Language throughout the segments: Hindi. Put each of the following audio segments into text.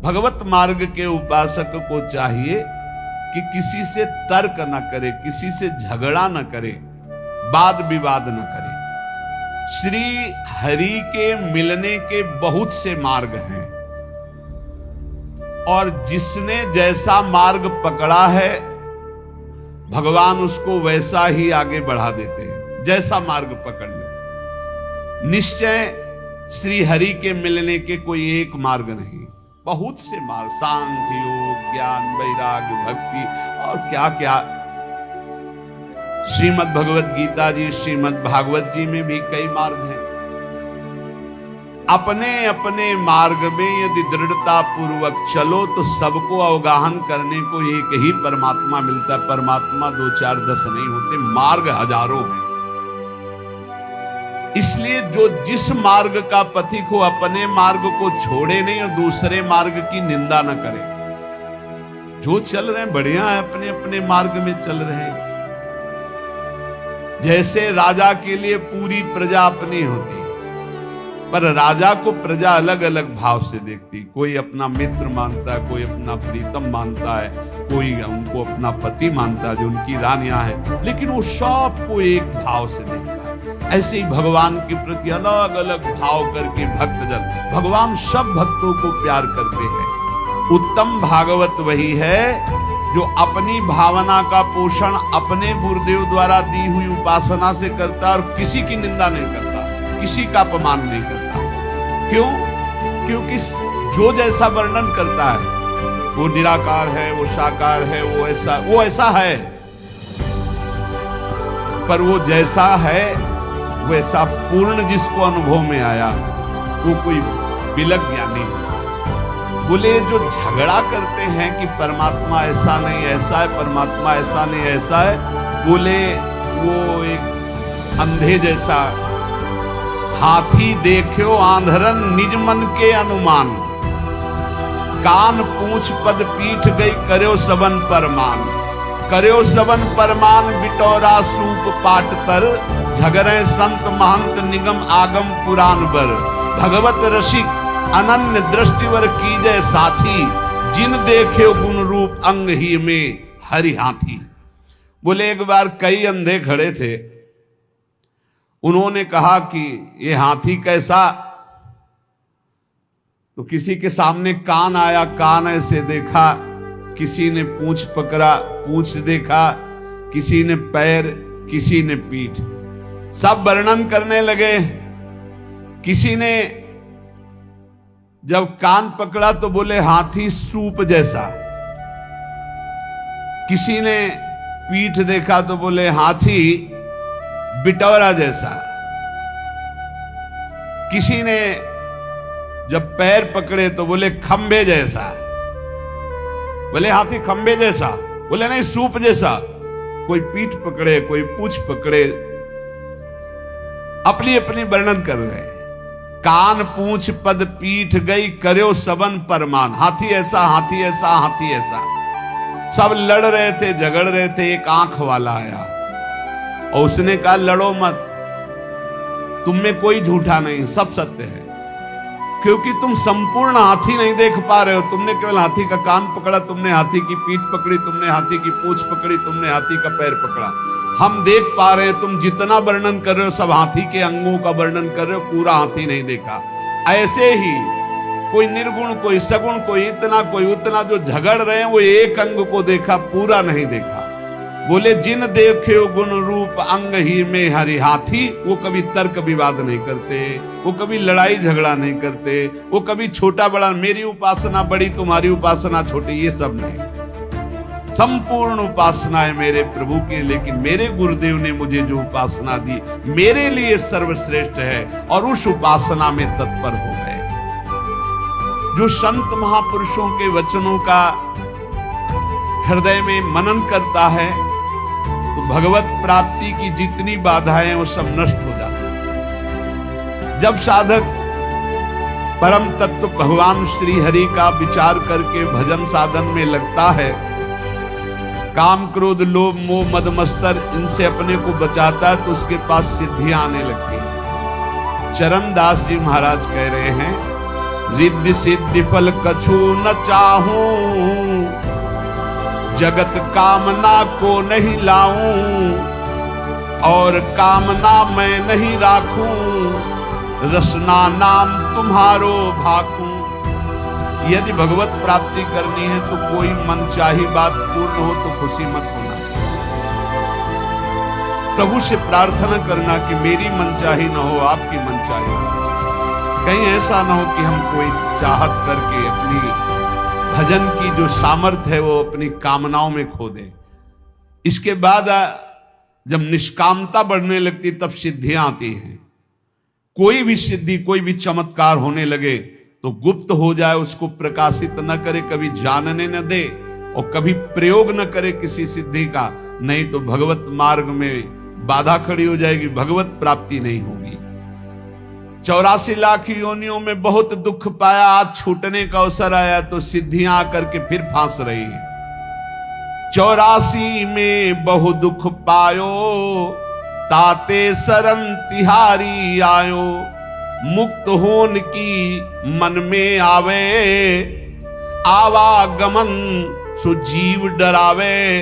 भगवत मार्ग के उपासक को चाहिए कि किसी से तर्क न करे, किसी से झगड़ा न करे, वाद विवाद न करे। श्री हरि के मिलने के बहुत से मार्ग हैं और जिसने जैसा मार्ग पकड़ा है भगवान उसको वैसा ही आगे बढ़ा देते हैं। जैसा मार्ग पकड़ ले, निश्चय श्री हरि के मिलने के कोई एक मार्ग नहीं, बहुत से मार्ग, सांख्य योग, ज्ञान, वैराग्य, भक्ति और क्या क्या। श्रीमद् भगवत गीता जी, श्रीमद् भागवत जी में भी कई मार्ग हैं। अपने अपने मार्ग में यदि दृढ़ता पूर्वक चलो तो सबको अवगाहन करने को एक ही परमात्मा मिलता है। परमात्मा 2 4 10 नहीं होते, मार्ग हजारों हैं। इसलिए जो जिस मार्ग का पथिक हो अपने मार्ग को छोड़े नहीं और दूसरे मार्ग की निंदा न करे। जो चल रहे हैं बढ़िया है, अपने अपने मार्ग में चल रहे हैं। जैसे राजा के लिए पूरी प्रजा अपनी होती, पर राजा को प्रजा अलग अलग भाव से देखती। कोई अपना मित्र मानता है, कोई अपना प्रीतम मानता है, कोई उनको अपना पति मानता है जो उनकी रानियां हैं, लेकिन वो सबको एक भाव से देखता है। ऐसे ही भगवान के प्रति अलग अलग भाव करके भक्तजन, भगवान सब भक्तों को प्यार करते हैं। उत्तम भागवत वही है जो अपनी भावना का पोषण अपने गुरुदेव द्वारा दी हुई उपासना से करता और किसी की निंदा नहीं करता, किसी का अपमान नहीं करता। क्यों? क्योंकि जो जैसा वर्णन करता है वो निराकार है, वो साकार है, वो ऐसा है, पर वो जैसा है वैसा पूर्ण जिसको अनुभव में आया वो कोई विलग ज्ञानी। बोले जो झगड़ा करते हैं कि परमात्मा ऐसा नहीं ऐसा है, परमात्मा ऐसा नहीं ऐसा है, बोले वो एक अंधे जैसा। हाथी देखो आंधरन निज मन के अनुमान, कान पूछ पद पीठ गई कर्यो सबन परमान। कर्यो सबन परमान बिटौरा सूप पाट तर, झगरे संत महंत निगम आगम पुराण बर। भगवत रसिक अनन्य दृष्टिवर कीजय साथी, जिन देखे गुण रूप अंग ही में हरि हाथी। बोले एक बार कई अंधे खड़े थे, उन्होंने कहा कि ये हाथी कैसा, तो किसी के सामने कान आया, कान ऐसे देखा, किसी ने पूंछ पकड़ा, पूंछ देखा, किसी ने पैर, किसी ने पीठ, सब वर्णन करने लगे। किसी ने जब कान पकड़ा तो बोले हाथी सूप जैसा, किसी ने पीठ देखा तो बोले हाथी बिटौरा जैसा, किसी ने जब पैर पकड़े तो बोले खंबे जैसा। बोले हाथी खंबे जैसा, बोले नहीं सूप जैसा। कोई पीठ पकड़े, कोई पूंछ पकड़े, अपनी अपनी वर्णन कर रहे हैं। कान पूंछ पद पीठ गई कर्यो सबन परमान। हाथी ऐसा, हाथी ऐसा, हाथी ऐसा, सब लड़ रहे थे, झगड़ रहे थे। एक आंख वाला आया और उसने कहा लड़ो मत, तुम में कोई झूठा नहीं, सब सत्य है, क्योंकि तुम संपूर्ण हाथी नहीं देख पा रहे हो। तुमने केवल हाथी का कान पकड़ा, तुमने हाथी की पीठ पकड़ी, तुमने हाथी की पूंछ पकड़ी, तुमने हाथी का पैर पकड़ा। हम देख पा रहे हैं, तुम जितना वर्णन कर रहे हो सब हाथी के अंगों का वर्णन कर रहे हो, पूरा हाथी नहीं देखा। ऐसे ही कोई निर्गुण, कोई सगुण, कोई इतना, कोई उतना, जो झगड़ रहे हैं वो एक अंग को देखा, पूरा नहीं देखा। बोले जिन देखे गुण रूप अंग ही में हरि हाथी, वो कभी तर्क विवाद नहीं करते, वो कभी लड़ाई झगड़ा नहीं करते, वो कभी छोटा बड़ा, मेरी उपासना बड़ी, तुम्हारी उपासना छोटी, ये सब नहीं। संपूर्ण उपासना है मेरे प्रभु की, लेकिन मेरे गुरुदेव ने मुझे जो उपासना दी मेरे लिए सर्वश्रेष्ठ है, और उस उपासना में तत्पर हो गए। जो संत महापुरुषों के वचनों का हृदय में मनन करता है तो भगवत प्राप्ति की जितनी बाधाएं वो सब नष्ट हो जाती हैं। जब साधक परम तत्व भगवान श्री हरि का विचार करके भजन साधन में लगता है, काम क्रोध लोभ मोह मद मत्सर इनसे अपने को बचाता है, तो उसके पास सिद्धियां आने लगती हैं। चरण दास जी महाराज कह रहे हैं, रिद्धि सिद्धि फल कछु न चाहूं, जगत कामना को नहीं लाऊं, और कामना मैं नहीं राखूं, रसना नाम तुम्हारो भाखूं। यदि भगवत प्राप्ति करनी है तो कोई मनचाही बात पूर्ण हो तो खुशी मत होना। प्रभु से प्रार्थना करना कि मेरी मनचाही न हो, आपकी मनचाही हो। कहीं ऐसा ना हो कि हम कोई चाहत करके अपनी भजन की जो सामर्थ्य है वो अपनी कामनाओं में खो दे। इसके बाद जब निष्कामता बढ़ने लगती तब सिद्धियां आती हैं। कोई भी सिद्धि, कोई भी चमत्कार होने लगे तो गुप्त हो जाए, उसको प्रकाशित न करे, कभी जानने न दे और कभी प्रयोग न करे किसी सिद्धि का, नहीं तो भगवत मार्ग में बाधा खड़ी हो जाएगी, भगवत प्राप्ति नहीं होगी। 84 लाख योनियों में बहुत दुख पाया, आज छूटने का अवसर आया तो सिद्धियां आकर के फिर फांस रही है। 84 में बहु दुख पायो, ताते शरण तिहारी आयो, मुक्त होन की मन में आवे, आवागमन सुजीव डरावे,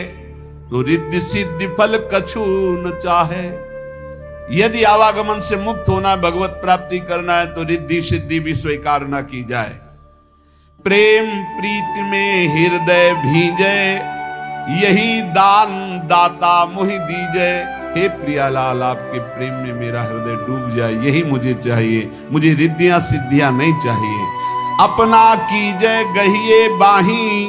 तो रिद्धि सिद्धि फल कछु न चाहे। यदि आवागमन से मुक्त होना है, भगवत प्राप्ति करना है, तो रिद्धि सिद्धि भी स्वीकार न की जाए। प्रेम प्रीति में हृदय भीजे, यही दान दाता मोहि दीजे। हे प्रियालाल, आपके प्रेम में मेरा हृदय डूब जाए, यही मुझे चाहिए। मुझे रिद्धियां सिद्धियां नहीं चाहिए। अपना कीजे गहिए बाही,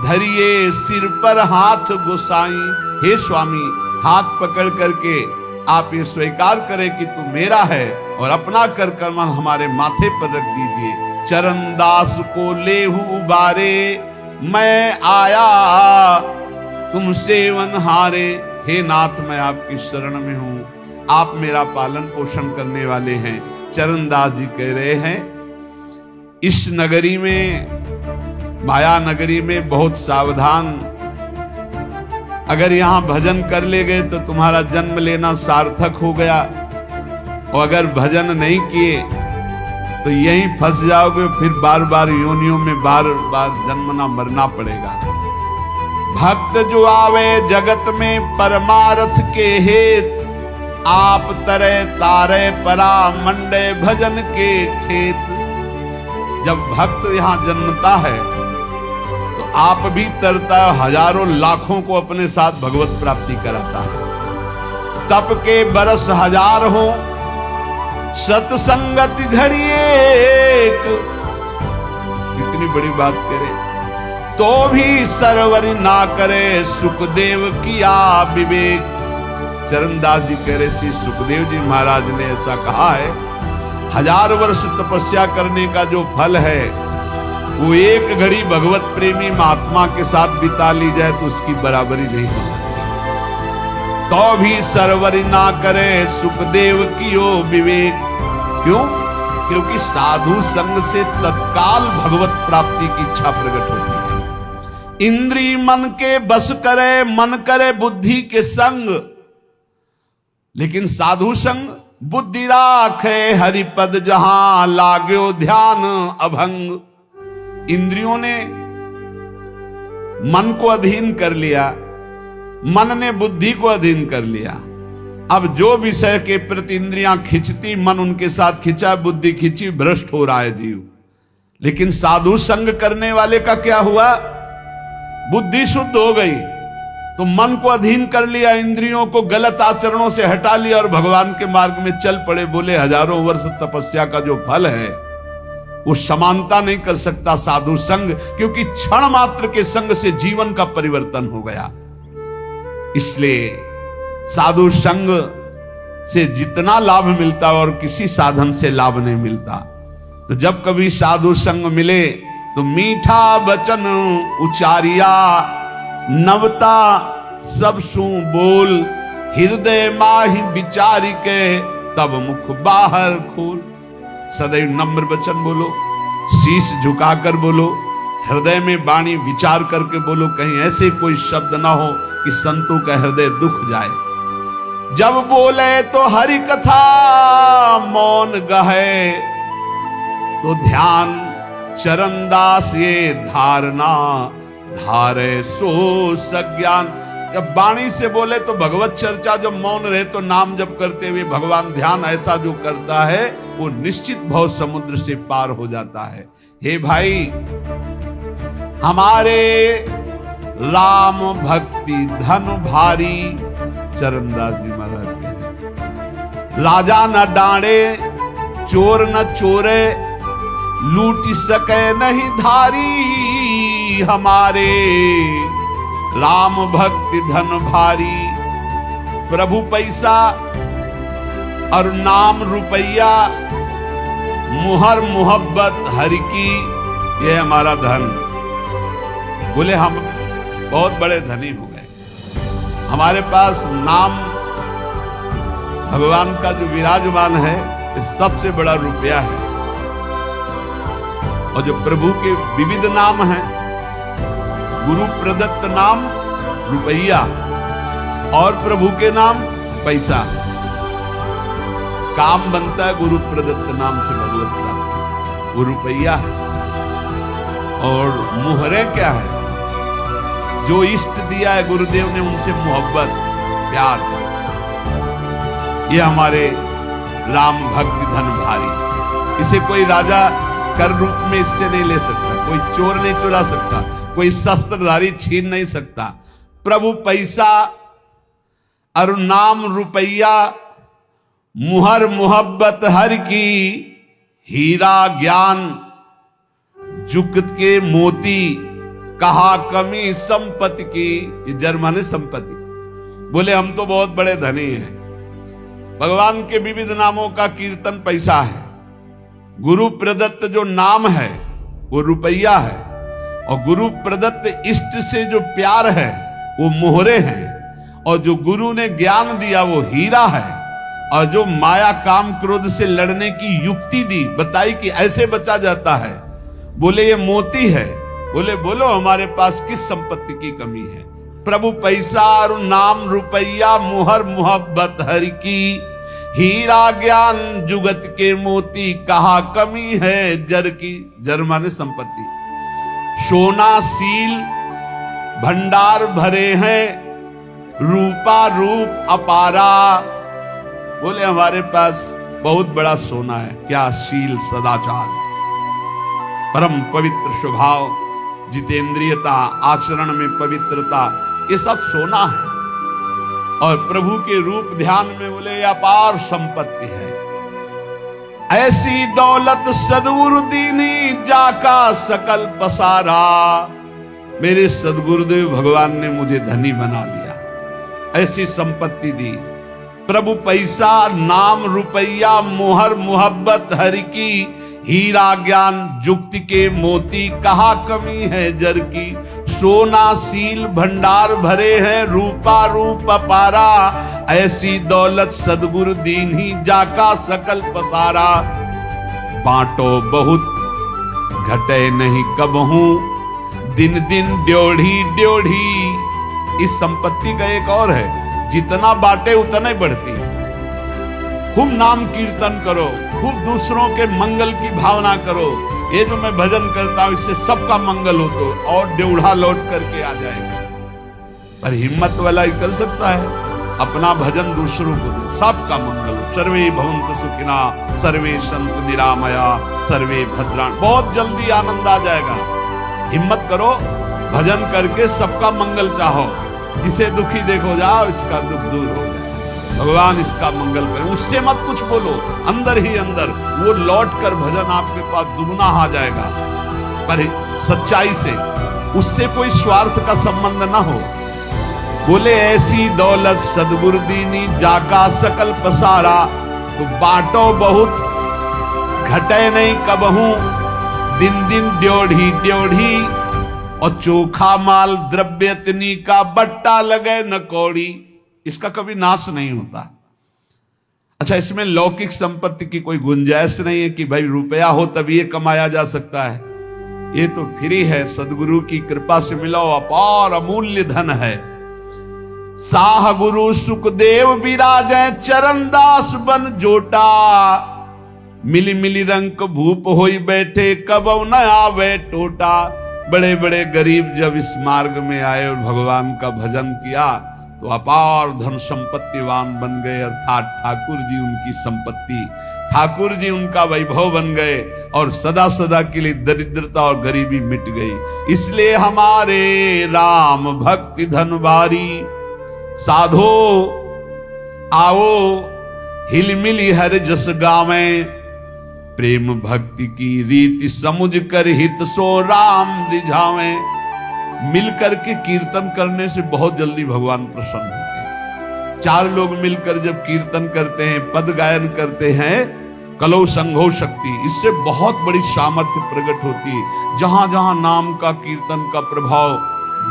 धरिए सिर पर हाथ गोसाई। हे स्वामी, हाथ पकड़ करके आप ये स्वीकार करें कि तू मेरा है और अपना कर कमल हमारे माथे पर रख दीजिए। चरण दास को लेहू उबारे, मैं आया तुमसे वनहारे। हे नाथ, मैं आपकी शरण में हूं, आप मेरा पालन पोषण करने वाले हैं। चरणदास जी कह रहे हैं, इस नगरी में, माया नगरी में बहुत सावधान, अगर यहां भजन कर ले गए तो तुम्हारा जन्म लेना सार्थक हो गया, और अगर भजन नहीं किए तो यहीं फंस जाओगे, फिर बार बार योनियों में बार बार जन्मना मरना पड़ेगा। भक्त जो आवे जगत में परमार्थ के हेत, आप तरे तारे परा मंडे भजन के खेत। जब भक्त यहां जन्मता है तो आप भी तरता है, हजारों लाखों को अपने साथ भगवत प्राप्ति कराता है। तप के बरस हजार हो, सत्संगत घड़ी एक। कितनी बड़ी बात करे, तो भी सरवरी ना करे, सुखदेव किया विवेक। चरणदास जी कह रहे, श्री सुखदेव जी महाराज ने ऐसा कहा है, 1000 वर्ष तपस्या करने का जो फल है वो एक घड़ी भगवत प्रेमी महात्मा के साथ बिता ली जाए तो उसकी बराबरी नहीं हो सकती। तो भी सरवरी ना करे, सुखदेव कियो विवेक। क्यों? क्योंकि साधु संग से तत्काल भगवत प्राप्ति की इच्छा प्रकट होती है। इंद्री मन के बस करे, मन करे बुद्धि के संग, लेकिन साधु संग बुद्धि राखे, हरिपद जहां लाग्यो ध्यान अभंग। इंद्रियों ने मन को अधीन कर लिया, मन ने बुद्धि को अधीन कर लिया। अब जो विषय के प्रति इंद्रियां खिंचती, मन उनके साथ खिंचा, बुद्धि खिंची, भ्रष्ट हो रहा है जीव। लेकिन साधु संग करने वाले का क्या हुआ? बुद्धि शुद्ध हो गई तो मन को अधीन कर लिया, इंद्रियों को गलत आचरणों से हटा लिया और भगवान के मार्ग में चल पड़े। बोले 1000 वर्ष तपस्या का जो फल है वो समानता नहीं कर सकता साधु संग, क्योंकि क्षण मात्र के संग से जीवन का परिवर्तन हो गया। इसलिए साधु संग से जितना लाभ मिलता और किसी साधन से लाभ नहीं मिलता। तो जब कभी साधु संग मिले तो मीठा वचन उचारिया, नवता सब सु बोल, हृदय माहि विचारी के तब मुख बाहर खोल। सदैव नम्र वचन बोलो, शीश झुकाकर बोलो, हृदय में वाणी विचार करके बोलो, कहीं ऐसे कोई शब्द ना हो कि संतों का हृदय दुख जाए। जब बोले तो हरि कथा मौन गहे, तो ध्यान चरणदास ये धारणा धारे सो सज्ञान। जब वाणी से बोले तो भगवत चर्चा, जब मौन रहे तो नाम जप करते हुए भगवान ध्यान ऐसा जो करता है वो निश्चित भव समुद्र से पार हो जाता है। हे भाई, हमारे राम भक्ति धन भारी, चरणदास जी महाराज के राजा न डांडे चोर न चोरे, लूट सके नहीं धारी, हमारे राम भक्ति धन भारी। प्रभु पैसा और नाम रुपया, मुहर मोहब्बत हरि की, ये हमारा धन। बोले हम बहुत बड़े धनी हो गए, हमारे पास नाम भगवान का जो विराजमान है ये सबसे बड़ा रुपया है। और जो प्रभु के विविध नाम हैं, गुरु प्रदत्त नाम रुपया और प्रभु के नाम पैसा। काम बनता है गुरु प्रदत्त नाम से भगवत प्राप्ति, वो रुपया है। और मुहरे क्या है? जो इष्ट दिया है गुरुदेव ने उनसे मोहब्बत प्यार। ये हमारे राम भक्ति धन भारी। इसे कोई राजा कर रूप में इससे नहीं ले सकता, कोई चोर नहीं चुरा सकता, कोई शस्त्रधारी छीन नहीं सकता। प्रभु पैसा और नाम रुपया, मुहर मोहब्बत हर की, हीरा ज्ञान जुगत के मोती, कहा कमी संपत्ति की। ये जर्मनी संपत्ति। बोले हम तो बहुत बड़े धनी हैं। भगवान के विविध नामों का कीर्तन पैसा है, गुरु प्रदत्त जो नाम है वो रुपया है, और गुरु प्रदत्त इष्ट से जो प्यार है वो मोहरे हैं, और जो गुरु ने ज्ञान दिया वो हीरा है, और जो माया काम क्रोध से लड़ने की युक्ति दी, बताई कि ऐसे बचा जाता है, बोले ये मोती है। बोले बोलो हमारे पास किस संपत्ति की कमी है? प्रभु पैसा और नाम रुपया, मुहर मोहब्बत हरि की, हीरा ज्ञान जुगत के मोती, कहा कमी है जर की। जर माने संपत्ति। सोना सील भंडार भरे हैं, रूपा रूप अपारा। बोले हमारे पास बहुत बड़ा सोना है। क्या? शील, सदाचार, परम पवित्र स्वभाव, जितेंद्रियता, आचरण में पवित्रता, ये सब सोना है। और प्रभु के रूप ध्यान में बोले अपार संपत्ति है। ऐसी दौलत सदगुरु दीनी, जाका सकल पसारा। मेरे सदगुरुदेव भगवान ने मुझे धनी बना दिया, ऐसी संपत्ति दी। प्रभु पैसा, नाम रुपया, मोहर मोहब्बत हरि की, हीरा ज्ञान जुक्ति के मोती, कहा कमी है जर की। सोना सील भंडार भरे हैं, रूपा रूप अपारा। ऐसी दौलत सदगुरु दीन ही, जाका सकल पसारा। बांटो बहुत घटे नहीं कबहू, दिन दिन ड्योढ़ी ड्योढ़ी। इस संपत्ति का एक और है, जितना बांटे उतना ही बढ़ती है। खूब नाम कीर्तन करो, खूब दूसरों के मंगल की भावना करो। ये जो मैं भजन करता हूं इससे सबका मंगल हो, तो और ड्योढ़ा लौट करके आ जाएगा। पर हिम्मत वाला ही कर सकता है, अपना भजन दूसरों को दो, सबका मंगल हो। सर्वे भवन्तु सुखिना, सर्वे सन्तु निरामया, सर्वे भद्राणि। बहुत जल्दी आनंद आ जाएगा। हिम्मत करो, भजन करके सबका मंगल चाहो। जिसे दुखी देखो, जाओ इसका दुख दूर हो जाए, भगवान इसका मंगल करे। उससे मत कुछ बोलो, अंदर ही अंदर वो लौट कर भजन आपके पास दुगना आ जाएगा। पर सच्चाई से, उससे कोई स्वार्थ का संबंध ना हो। बोले ऐसी दौलत सदगुरु दीनी, जाका सकल पसारा। तो बांटो बहुत घटे नहीं कबहू, दिन दिन ड्योढ़ी ड्योढ़ी। और चोखा माल द्रव्यतनी का, बट्टा लगे न कौड़ी। इसका कभी नाश नहीं होता। अच्छा, इसमें लौकिक संपत्ति की कोई गुंजाइश नहीं है कि भाई रुपया हो तभी ये कमाया जा सकता है। ये तो फ्री है, सदगुरु की कृपा से मिला अपार अमूल्य धन है। साह गुरु सुखदेव विराजे, चरणदास बन जोटा। मिली मिली रंग भूप होई बैठे, कब न आवे टोटा। बड़े बड़े गरीब जब इस मार्ग में आए और भगवान का भजन किया तो अपार धन संपत्तिवान बन गए, अर्थात ठाकुर जी उनकी संपत्ति, ठाकुर जी उनका वैभव बन गए और सदा सदा के लिए दरिद्रता और गरीबी मिट गई। इसलिए हमारे राम भक्ति धनवारी, साधो आओ हिलमिली हर जस गावे। प्रेम भक्ति की रीति समुझ कर हित सो राम रिझावे। मिलकर के कीर्तन करने से बहुत जल्दी भगवान प्रसन्न होते हैं। चार लोग मिलकर जब कीर्तन करते हैं, पद गायन करते हैं, कलौ संघो शक्ति, इससे बहुत बड़ी सामर्थ्य प्रकट होती है। जहां जहां नाम का कीर्तन का प्रभाव,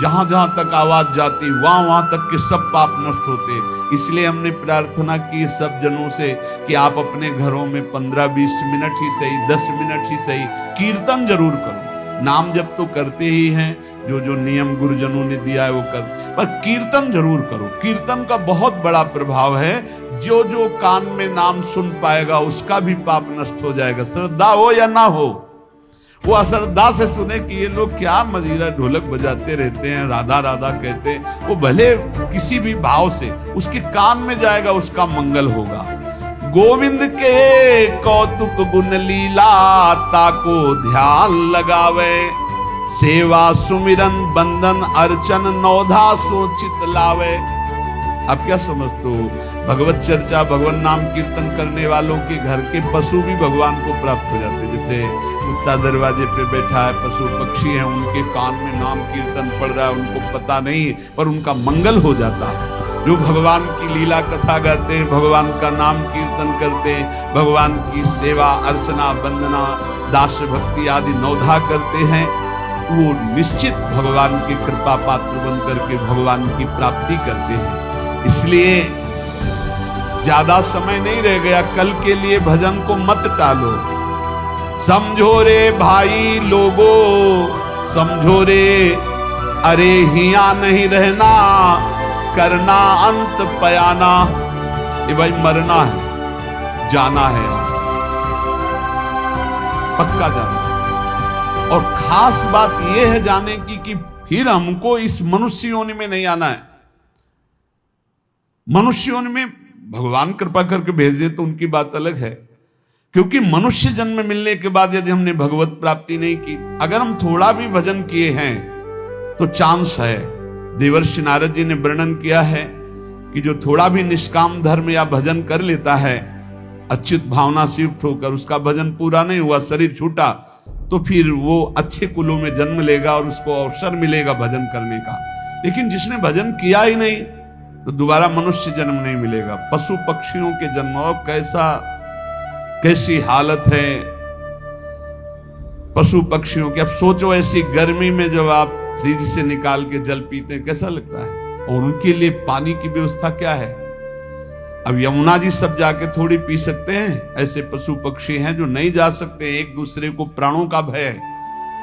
जहां जहां तक आवाज जाती, वहां वहां तक के सब पाप नष्ट होते। इसलिए हमने प्रार्थना की सब जनों से कि आप अपने घरों में 15-20 मिनट ही सही, 10 मिनट ही सही कीर्तन जरूर करो। नाम जब तो करते ही हैं, जो जो नियम गुरुजनों ने दिया है वो कर, पर कीर्तन जरूर करो। कीर्तन का बहुत बड़ा प्रभाव है। जो जो कान में नाम सुन पाएगा उसका भी पाप नष्ट हो जाएगा, श्रद्धा हो या ना हो। वो अश्रद्धा से सुने कि ये लोग क्या मजीरा ढोलक बजाते रहते हैं, राधा राधा कहते हैं, वो भले किसी भी भाव से उसके कान में जाएगा, उसका मंगल होगा। गोविंद के कौतुक गुण लीला ताको ध्यान लगावे। सेवा सुमिरन बंदन अर्चन नौधा सोचित लावे। अब क्या समझते हो, भगवत चर्चा भगवान नाम कीर्तन करने वालों के घर के पशु भी भगवान को प्राप्त हो जाते हैं। जैसे कुत्ता दरवाजे पे बैठा है, पशु पक्षी हैं, उनके कान में नाम कीर्तन पड़ रहा है, उनको पता नहीं पर उनका मंगल हो जाता है। जो भगवान की लीला कथा गाते हैं, भगवान का नाम कीर्तन करते हैं, भगवान की सेवा अर्चना वंदना दास भक्ति आदि नौधा करते हैं, वो निश्चित भगवान के कृपा पात्र बन करके भगवान की प्राप्ति करते हैं। इसलिए ज्यादा समय नहीं रह गया, कल के लिए भजन को मत टालो। समझो रे भाई लोगो, समझो रे, अरे हिया नहीं रहना, करना अंत पयाना। ये भाई मरना है, जाना है यहां से, पक्का जाना। और खास बात यह है जाने की कि फिर हमको इस मनुष्य योनि में नहीं आना है। मनुष्य योनि में भगवान कृपा करके भेज दे तो उनकी बात अलग है, क्योंकि मनुष्य जन्म मिलने के बाद यदि हमने भगवत प्राप्ति नहीं की, अगर हम थोड़ा भी भजन किए हैं तो चांस है। देवर्षि नारद जी ने वर्णन किया है कि जो थोड़ा भी निष्काम धर्म या भजन कर लेता है, अच्युत भावना से युक्त होकर, उसका भजन पूरा नहीं हुआ, शरीर छूटा, तो फिर वो अच्छे कुलों में जन्म लेगा और उसको अवसर मिलेगा भजन करने का। लेकिन जिसने भजन किया ही नहीं तो दोबारा मनुष्य जन्म नहीं मिलेगा। पशु पक्षियों के जन्म, कैसी हालत है पशु पक्षियों की। अब सोचो ऐसी गर्मी में जब आप फ्रिज से निकाल के जल पीते हैं, कैसा लगता है, और उनके लिए पानी की व्यवस्था क्या है। अब यमुना जी सब जाके थोड़ी पी सकते हैं, ऐसे पशु पक्षी हैं जो नहीं जा सकते। एक दूसरे को प्राणों का भय है,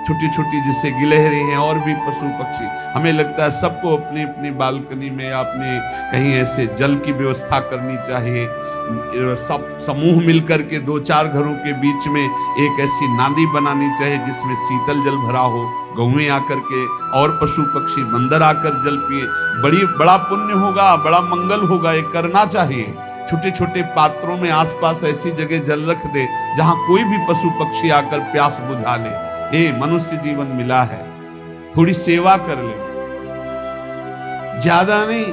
छोटी छोटी जिससे गिलहरी हैं और भी पशु पक्षी। हमें लगता है सबको अपनी अपनी बालकनी में या अपने कहीं ऐसे जल की व्यवस्था करनी चाहिए। सब समूह मिलकर के 2-4 घरों के बीच में एक ऐसी नाली बनानी चाहिए जिसमें शीतल जल भरा हो, गौएं आकर के और पशु पक्षी बंदर आकर जल पिए। बड़ा पुण्य होगा, बड़ा मंगल होगा, ये करना चाहिए। छोटे छोटे पात्रों में आसपास ऐसी जगह जल रख दे जहां कोई भी पशु पक्षी आकर प्यास बुझा ले। मनुष्य जीवन मिला है, थोड़ी सेवा कर ले, ज्यादा नहीं,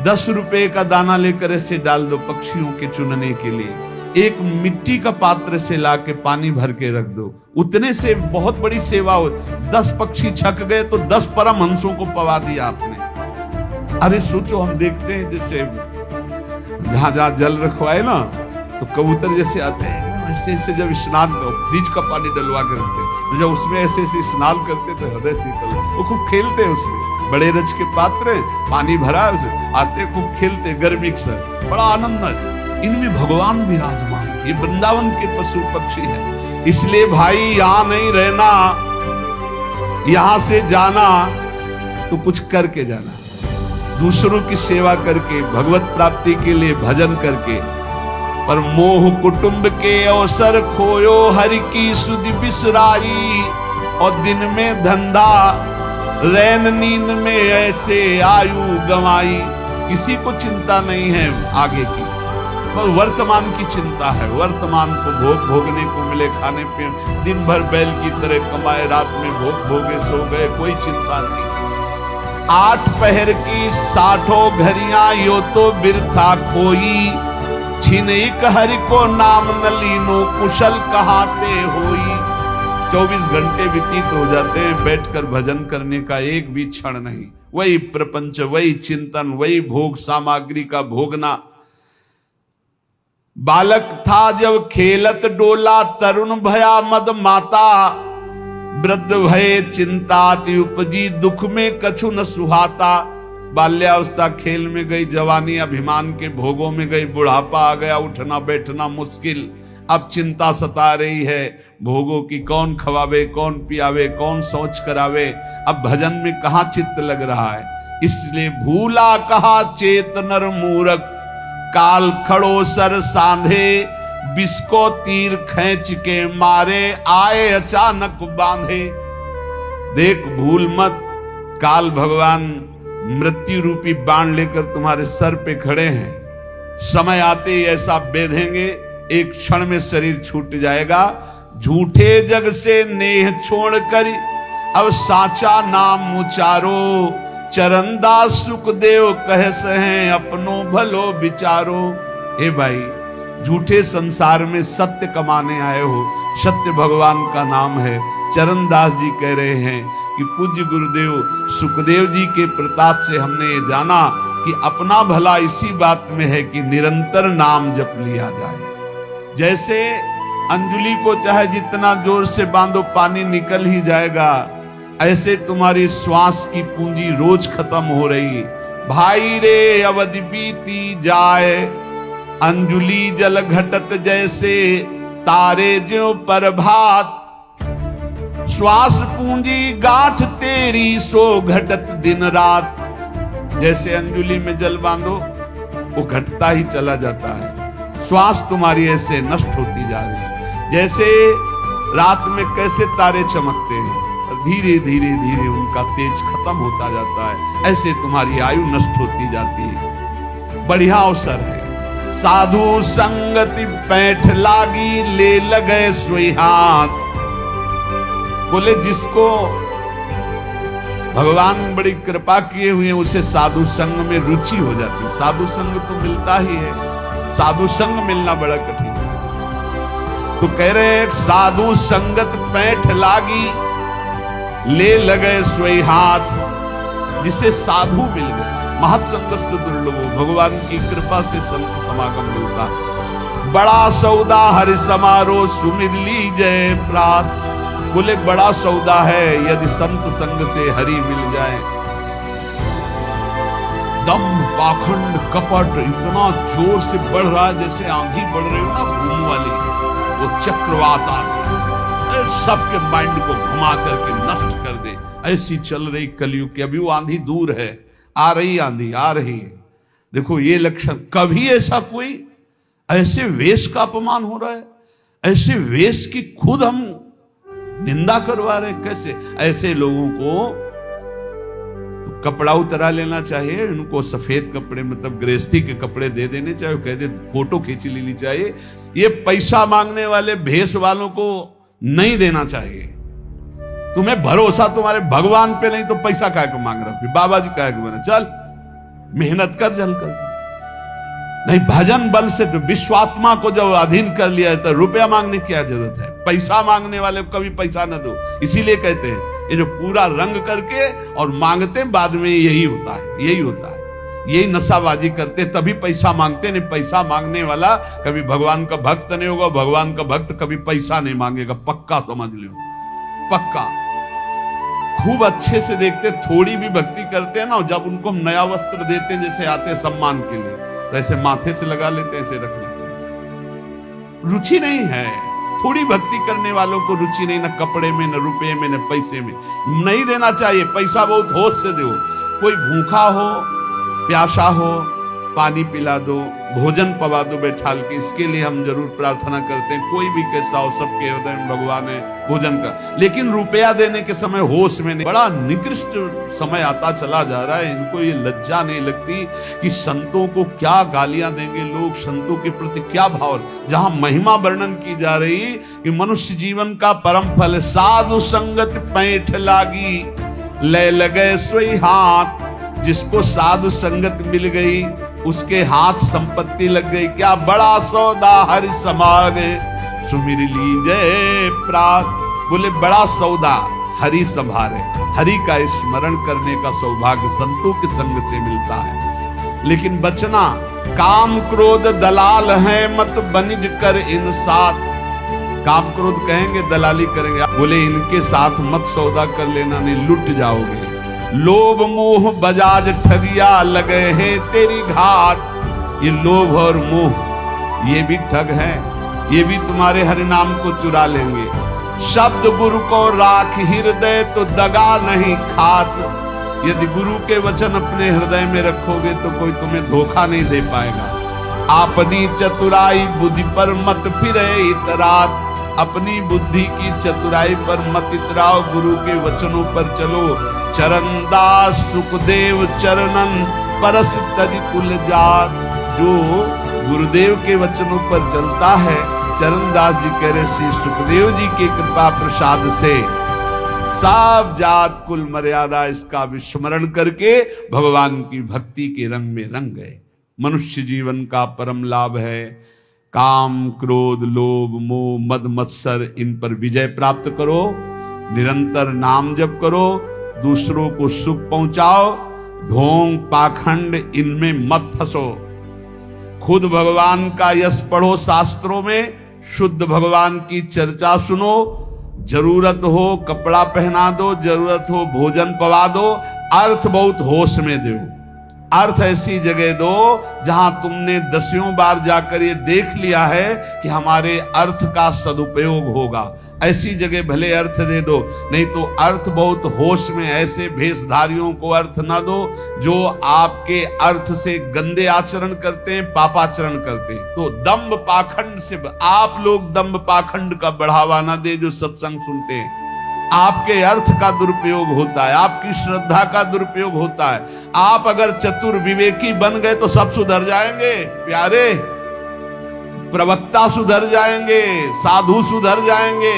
10 रुपए का दाना लेकर ऐसे डाल दो पक्षियों के चुनने के लिए। एक मिट्टी का पात्र से लाके पानी भर के रख दो, उतने से बहुत बड़ी सेवा हो। 10 पक्षी छक गए तो 10 परमहंसों को पवा दिया आपने। अरे सोचो, हम देखते हैं जैसे जहां जहां जल रखवाए ना, तो कबूतर जैसे आते हैं ना, ऐसे ऐसे जब स्नान करो, फ्रिज का पानी डलवा के रखते हैं, तो जब उसमें ऐसे ऐसे स्नान करते तो हृदय शीतल, वो खूब खेलते हैं उसमें। बड़े रच के पात्र, पानी भरा है उसमें, आते खूब खेलते, गर्मी से बड़ा आनंद है। इनमें भगवान विराजमान, ये वृंदावन के पशु पक्षी है। इसलिए भाई यहां नहीं रहना, यहां से जाना तो कुछ करके जाना, दूसरों की सेवा करके, भगवत प्राप्ति के लिए भजन करके। पर मोह कुटुंब के अवसर खोयो, हरि की सुधि बिसराई। और दिन में धंधा रैन नींद में ऐसे आयु गंवाई। किसी को चिंता नहीं है आगे की, बस वर्तमान की चिंता है। वर्तमान को भोगने को मिले, खाने पीने, दिन भर बैल की तरह कमाए, रात में भोगे सो गए, कोई चिंता नहीं। 8 पहर की 60 घड़ियां यो तो बिरथा खोई। छिन एक हरि को नाम न लीनो, कुशल कहाते होई। 24 घंटे व्यतीत हो जाते हैं बैठकर भजन करने का एक भी क्षण नहीं। वही प्रपंच, वही चिंतन, वही भोग सामग्री का भोगना। बालक था जब खेलत डोला, तरुण भया मद माता। वृद्ध भये चिंता अति उपजी, दुख में कछु न सुहाता। बाल्यावस्था खेल में गई, जवानी अभिमान के भोगों में गई, बुढ़ापा आ गया, उठना बैठना मुश्किल। अब चिंता सता रही है भोगों की, कौन खवावे, कौन पियावे, कौन सोच करावे। अब भजन में कहां चित्त लग रहा है। इसलिए भूला कहा चेत नर मूरख, काल खड़ो सर सांधे। बिस्को तीर खींच के मारे, आए अचानक बांधे। देख भूल मत, काल भगवान मृत्यु रूपी बाण लेकर तुम्हारे सर पे खड़े हैं। समय आते ही ऐसा बेधेंगे, एक क्षण में शरीर छूट जाएगा। झूठे जग से नेह छोड़कर अब साचा नाम उचारो। चरणदास सुखदेव कह सहे अपनो भलो विचारो। हे भाई, झूठे संसार में सत्य कमाने आए हो, सत्य भगवान का नाम है। चरणदास जी कह रहे हैं कि पूज्य गुरुदेव सुखदेव जी के प्रताप से हमने ये जाना कि अपना भला इसी बात में है कि निरंतर नाम जप लिया जाए। जैसे अंजुली को चाहे जितना जोर से बांधो पानी निकल ही जाएगा, ऐसे तुम्हारी श्वास की पूंजी रोज खत्म हो रही। भाई रे अवधि बीती जाए, अंजुली जल घटत जैसे, तारे ज्यों प्रभात। श्वास पूंजी गांठ तेरी सो घटत दिन रात। जैसे अंजुली में जल बांधो वो घटता ही चला जाता है। श्वास तुम्हारी ऐसे नष्ट होती जा रही है। जैसे रात में कैसे तारे चमकते हैं और धीरे धीरे धीरे उनका तेज खत्म होता जाता है, ऐसे तुम्हारी आयु नष्ट होती जाती है। बढ़िया अवसर है। साधु संगति पैठ लागी, ले लगे सोई हाथ। बोले जिसको भगवान बड़ी कृपा किए हुए हैं उसे साधु संग में रुचि हो जाती है। साधु संग तो मिलता ही है, साधु संग मिलना बड़ा कठिन है। तो कह रहे हैं साधु संगत पैठ लागी, ले लगे सोई हाथ। जिसे साधु मिल गए, महत संगस्त दुर्लभो, भगवान की कृपा से संत समागम मिलता है। बड़ा सौदा हरि समारोह, सुमिर लीजय प्रात। बोले बड़ा सौदा है यदि संत संग से हरि मिल जाए। दम्भ पाखंड कपट इतना जोर से बढ़ रहा है जैसे आंधी बढ़ रही हो ना घूम वाली, वो चक्रवात आ गई, सबके माइंड को घुमा करके नष्ट कर दे। ऐसी चल रही कलयुग की। अभी वो आंधी दूर है, आ रही आंधी आ रही है। देखो ये लक्षण। कभी ऐसा कोई ऐसे वेश का अपमान हो रहा है, ऐसे वेश की खुद हम निंदा करवा रहे। कैसे ऐसे लोगों को तो कपड़ा उतरा लेना चाहिए, उनको सफेद कपड़े मतलब गृहस्थी के कपड़े दे देने चाहिए, कह दे फोटो खींच लेनी चाहिए। ये पैसा मांगने वाले भेष वालों को नहीं देना चाहिए। तुम्हें भरोसा तुम्हारे भगवान पे नहीं तो पैसा काय को मांग रहा है, बाबा जी काय को बना, चल मेहनत कर, जल कर। नहीं, भजन बल से तो विश्वात्मा को जब अधीन कर लिया है तो रुपया मांगने की क्या जरूरत है। पैसा मांगने वाले को कभी पैसा न दो। इसीलिए कहते हैं ये जो पूरा रंग करके और मांगते बाद में यही होता है, यही होता है। यही नशाबाजी करते तभी पैसा मांगते। नहीं, पैसा मांगने वाला कभी भगवान का भक्त नहीं होगा। भगवान का भक्त कभी पैसा नहीं मांगेगा, पक्का समझ लो, पक्का। खूब अच्छे से देखते, थोड़ी भी भक्ति करते हैं ना, जब उनको हम नया वस्त्र देते हैं जैसे आते हैं सम्मान के लिए, तो ऐसे माथे से लगा लेते हैं, ऐसे रख लेते हैं। रुचि नहीं है। थोड़ी भक्ति करने वालों को रुचि नहीं, न कपड़े में, न रुपए में, न पैसे में। नहीं देना चाहिए। पैसा बहुत होश से दो। कोई भूखा हो, प्यासा हो, पानी पिला दो, भोजन पवा दो बैठाल के, इसके लिए हम जरूर प्रार्थना करते हैं। कोई भी कैसा हो, सबके हृदय में भगवान है भोजन का। लेकिन रुपया देने के समय होश में नहीं। बड़ा निकृष्ट समय आता चला जा रहा है। इनको ये लज्जा नहीं लगती कि संतों को क्या गालियां देंगे लोग, संतों के प्रति क्या भाव। जहां महिमा वर्णन की जा रही कि मनुष्य जीवन का परम फल साधु संगत पैठ लागी, ले लगे सोई हाथ। जिसको साधु संगत मिल गई उसके हाथ संपत्ति लग गई। क्या बड़ा सौदा हरि समागे, सुमिर लीजे प्रात। बोले बड़ा सौदा हरि संभारे। हरि का स्मरण करने का सौभाग्य संतों के संग से मिलता है। लेकिन बचना, काम क्रोध दलाल है मत बनिज कर इन साथ। काम क्रोध कहेंगे, दलाली करेंगे। बोले इनके साथ मत सौदा कर लेना, नहीं लुट जाओगे। लोभ मोह बजाज ठगिया लगे हैं तेरी घात। ये लोभ और मोह ये भी ठग हैं, ये भी तुम्हारे हरि नाम को चुरा लेंगे। शब्द गुरु को राख हृदय तो दगा नहीं खात। यदि गुरु के वचन अपने हृदय में रखोगे तो कोई तुम्हें धोखा नहीं दे पाएगा। अपनी चतुराई बुद्धि पर मत फिरे इतरात। अपनी बुद्धि की चतुराई पर मत इतराओ, गुरु के वचनों पर चलो। चरणदास सुखदेव चरणन परस तज कुल जात। जो गुरुदेव के वचनों पर चलता है, चरणदास जी कह रहे श्री सुखदेव जी की कृपा प्रसाद से सब जात कुल मर्यादा इसका विस्मरण करके भगवान की भक्ति के रंग में रंग गए। मनुष्य जीवन का परम लाभ है काम क्रोध लोभ मोह मद मत्सर, इन पर विजय प्राप्त करो। निरंतर नाम जप करो, दूसरों को सुख पहुंचाओ। ढोंग पाखंड इनमें मत फंसो। खुद भगवान का यश पढ़ो शास्त्रों में, शुद्ध भगवान की चर्चा सुनो। जरूरत हो कपड़ा पहना दो, जरूरत हो भोजन पवा दो। अर्थ बहुत होश में दो। अर्थ ऐसी जगह दो जहां तुमने दसियों बार जाकर ये देख लिया है कि हमारे अर्थ का सदुपयोग होगा। ऐसी जगह भले अर्थ दे दो, नहीं तो अर्थ बहुत होश में ऐसे भेषधारियों को अर्थ ना दो जो आपके अर्थ से गंदे आचरण करते हैं, पापाचरण करते हैं। तो दंभ पाखंड से आप लोग दंभ पाखंड का बढ़ावा ना दे जो सत्संग सुनते हैं। आपके अर्थ का दुरुपयोग होता है, आपकी श्रद्धा का दुरुपयोग होता है। आप अगर चतुर विवेकी बन गए तो सब सुधर जाएंगे प्यारे। प्रवक्ता सुधर जाएंगे, साधु सुधर जाएंगे।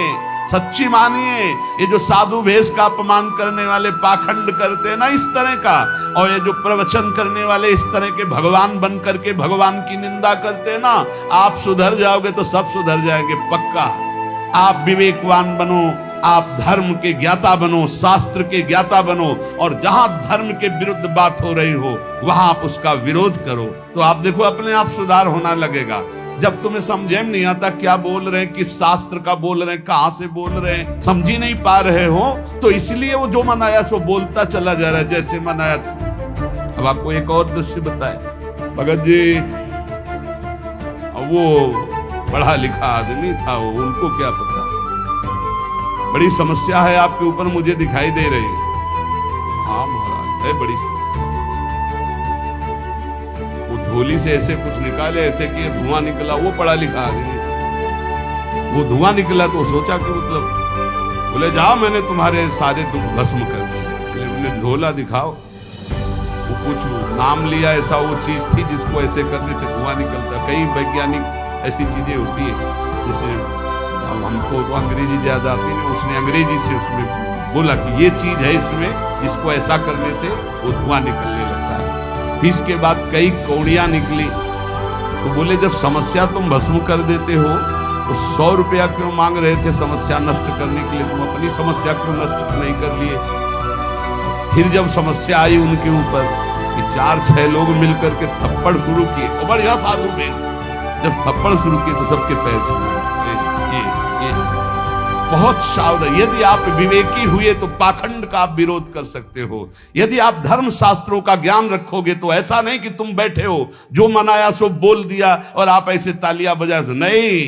सच्ची मानिए, ये जो साधु भेष का अपमान करने वाले पाखंड करते हैं ना इस तरह का, और ये जो प्रवचन करने वाले इस तरह के भगवान बन करके भगवान की निंदा करते हैं ना, आप सुधर जाओगे तो सब सुधर जाएंगे पक्का। आप विवेकवान बनो, आप धर्म के ज्ञाता बनो, शास्त्र के ज्ञाता बनो, और जहां धर्म के विरुद्ध बात हो रही हो वहां आप उसका विरोध करो, तो आप देखो अपने आप सुधार होना लगेगा। जब तुम्हें समझे में नहीं आता क्या बोल रहे हैं, किस शास्त्र का बोल रहे हैं, कहां से बोल रहे हैं, समझ ही नहीं पा रहे हो, तो इसलिए वो जो मन आया सो बोलता चला जा रहा है जैसे मन आया। अब आपको एक और दृश्य बताए। भगत जी वो पढ़ा लिखा आदमी था, वो उनको क्या पता, बड़ी समस्या है आपके ऊपर मुझे दिखाई दे रही है। हाँ महाराज है बड़ी समस्या। झोली से ऐसे कुछ निकाले, ऐसे किए, धुआं निकला। वो पढ़ा लिखा आदमी, वो धुआं निकला तो सोचा कि मतलब, बोले जाओ मैंने तुम्हारे सारे दुख भस्म कर दिए। बोले झोला दिखाओ। वो कुछ नाम लिया, ऐसा वो चीज थी जिसको ऐसे करने से धुआं निकलता। कई वैज्ञानिक ऐसी चीजें होती है जिससे हमको तो अंग्रेजी ज्यादा आती नहीं, उसने अंग्रेजी से उसमें बोला कि ये चीज है इसमें, जिसको ऐसा करने से वो धुआं निकलने लगता है। इसके बाद कई कौड़ियां निकली। तो बोले जब समस्या तुम भस्म कर देते हो तो 100 रुपया क्यों मांग रहे थे समस्या नष्ट करने के लिए, तुम अपनी समस्या क्यों नष्ट नहीं कर लिए। फिर जब समस्या आई उनके ऊपर कि 4-6 लोग मिलकर के थप्पड़ शुरू किए, और बढ़िया साधु भेष, जब थप्पड़ शुरू किए तो सबके पैर छूटे। बहुत सावधान। यदि आप विवेकी हुए तो पाखंड का आप विरोध कर सकते हो। यदि आप धर्म शास्त्रों का ज्ञान रखोगे तो ऐसा नहीं कि तुम बैठे हो जो मन आया सो बोल दिया और आप ऐसे तालियां बजा, नहीं।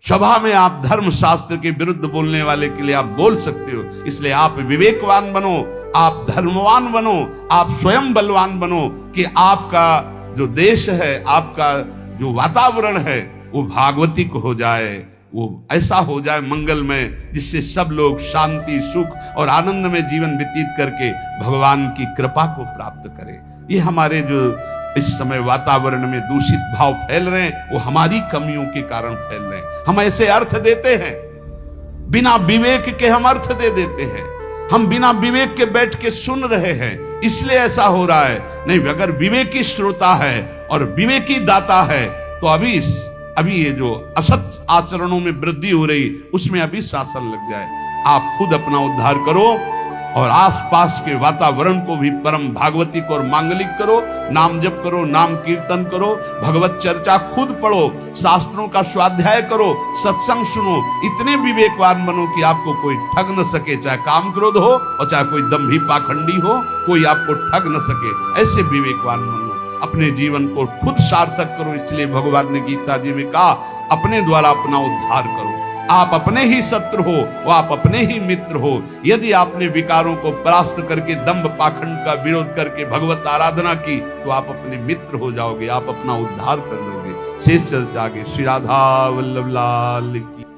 सभा में आप धर्म शास्त्र के विरुद्ध बोलने वाले के लिए आप बोल सकते हो। इसलिए आप विवेकवान बनो, आप धर्मवान बनो, आप स्वयं बलवान बनो कि आपका जो देश है, आपका जो वातावरण है, वो भागवतिक हो जाए, वो ऐसा हो जाए मंगलमय, जिससे सब लोग शांति, सुख और आनंद में जीवन व्यतीत करके भगवान की कृपा को प्राप्त करें। ये हमारे जो इस समय वातावरण में दूषित भाव फैल रहे हैं, वो हमारी कमियों के कारण फैल रहे हैं। हम ऐसे अर्थ देते हैं, बिना विवेक के हम अर्थ दे देते हैं, हम बिना विवेक के बैठ के सुन रहे हैं, इसलिए ऐसा हो रहा है। नहीं, अगर विवेकी श्रोता है और विवेकी दाता है तो अभी ये जो असत आचरणों में वृद्धि हो रही, उसमें अभी शासन लग जाए। आप खुद अपना उद्धार करो और आसपास के वातावरण को भी परम भागवतिक और मांगलिक करो। नाम जप करो, नाम कीर्तन करो, भगवत चर्चा खुद पढ़ो, शास्त्रों का स्वाध्याय करो, सत्संग सुनो। इतने विवेकवान बनो कि आपको कोई ठग न सके, चाहे काम क्रोध हो और चाहे कोई दंभी पाखंडी हो, कोई आपको ठग न सके। ऐसे विवेकवान बनो, अपने जीवन को खुद सार्थक करो। इसलिए भगवान ने गीता जी में कहा, अपने द्वारा अपना उद्धार करो। आप अपने ही शत्रु हो, वो आप अपने ही मित्र हो। यदि आपने विकारों को परास्त करके, दंभ पाखंड का विरोध करके भगवत आराधना की, तो आप अपने मित्र हो जाओगे, आप अपना उद्धार कर लोगे। शेष चर्चा आगे। श्री राधा वल्लभ लाल की।